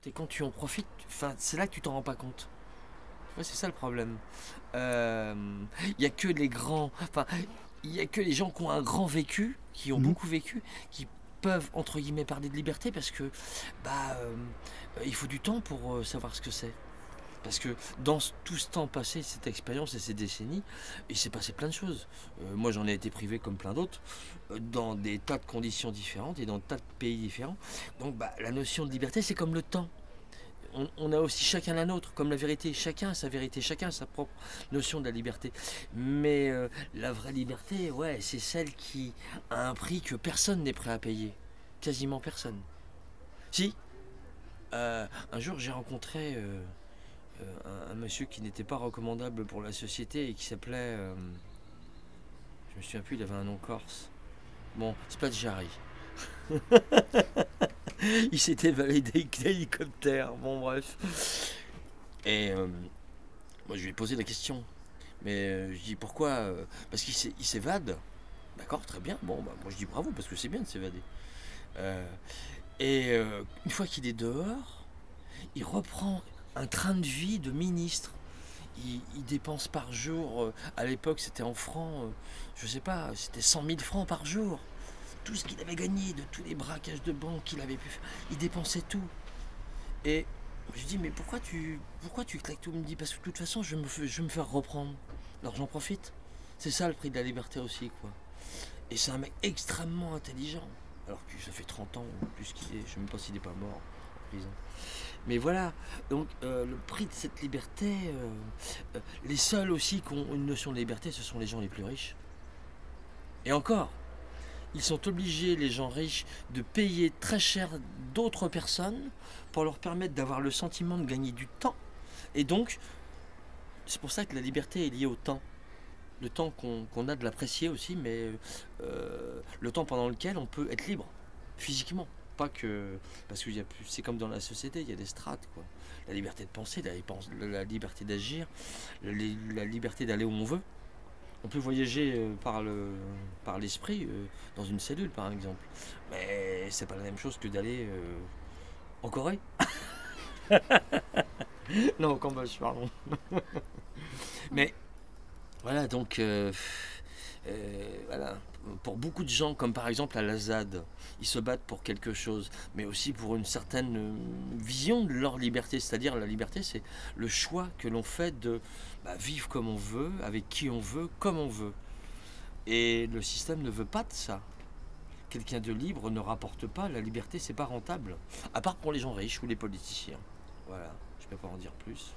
Et quand tu en profites, enfin, c'est là que tu t'en rends pas compte. Ouais, c'est ça le problème. Il y a que les grands, enfin, il y a que les gens qui ont un grand vécu, qui ont Mhm. beaucoup vécu, qui peuvent entre guillemets parler de liberté parce que bah il faut du temps pour savoir ce que c'est. Parce que dans tout ce temps passé, cette expérience et ces décennies, il s'est passé plein de choses. Moi, j'en ai été privé comme plein d'autres, dans des tas de conditions différentes et dans des tas de pays différents. Donc, bah, la notion de liberté, c'est comme le temps. On a aussi chacun la nôtre, comme la vérité. Chacun a sa vérité, chacun a sa propre notion de la liberté. Mais la vraie liberté, ouais, c'est celle qui a un prix que personne n'est prêt à payer. Quasiment personne. Si, un jour j'ai rencontré un monsieur qui n'était pas recommandable pour la société et qui s'appelait. Je me souviens plus, il avait un nom corse. Bon, Spadjari. Il s'était baladé d'hélicoptère, bon bref. Et moi je lui ai posé la question. Mais je dis pourquoi parce qu'il s'évade. D'accord, très bien. Bon, bah, moi je dis bravo parce que c'est bien de s'évader. Euh, une fois qu'il est dehors, il reprend un train de vie de ministre. Il dépense par jour, à l'époque c'était en francs, je sais pas, c'était 100 000 francs par jour. Tout ce qu'il avait gagné de tous les braquages de banque qu'il avait pu faire, il dépensait tout. Et je lui dis mais pourquoi tu claques tout? Il me dit parce que de toute façon je vais me faire reprendre. Alors j'en profite. C'est ça le prix de la liberté aussi quoi. Et c'est un mec extrêmement intelligent. Alors que ça fait 30 ans ou plus qu'il est, je ne sais même pas s'il n'est pas mort en prison. Mais voilà, donc le prix de cette liberté, les seuls aussi qui ont une notion de liberté, ce sont les gens les plus riches. Et encore, ils sont obligés, les gens riches, de payer très cher d'autres personnes pour leur permettre d'avoir le sentiment de gagner du temps. Et donc, c'est pour ça que la liberté est liée au temps. Le temps qu'on a de l'apprécier aussi, mais le temps pendant lequel on peut être libre, physiquement. Pas que. Parce que c'est comme dans la société, il y a des strates, quoi. La liberté de penser, la liberté d'agir, la liberté d'aller où on veut. On peut voyager par l'esprit dans une cellule, par exemple. Mais c'est pas la même chose que d'aller en Corée. Non, au Cambodge, pardon. Mais voilà, donc voilà. Pour beaucoup de gens, comme par exemple à la ZAD, ils se battent pour quelque chose, mais aussi pour une certaine vision de leur liberté. C'est-à-dire la liberté, c'est le choix que l'on fait de vivre comme on veut, avec qui on veut, comme on veut. Et le système ne veut pas de ça. Quelqu'un de libre ne rapporte pas, la liberté, c'est pas rentable. À part pour les gens riches ou les politiciens. Voilà, je ne peux pas en dire plus.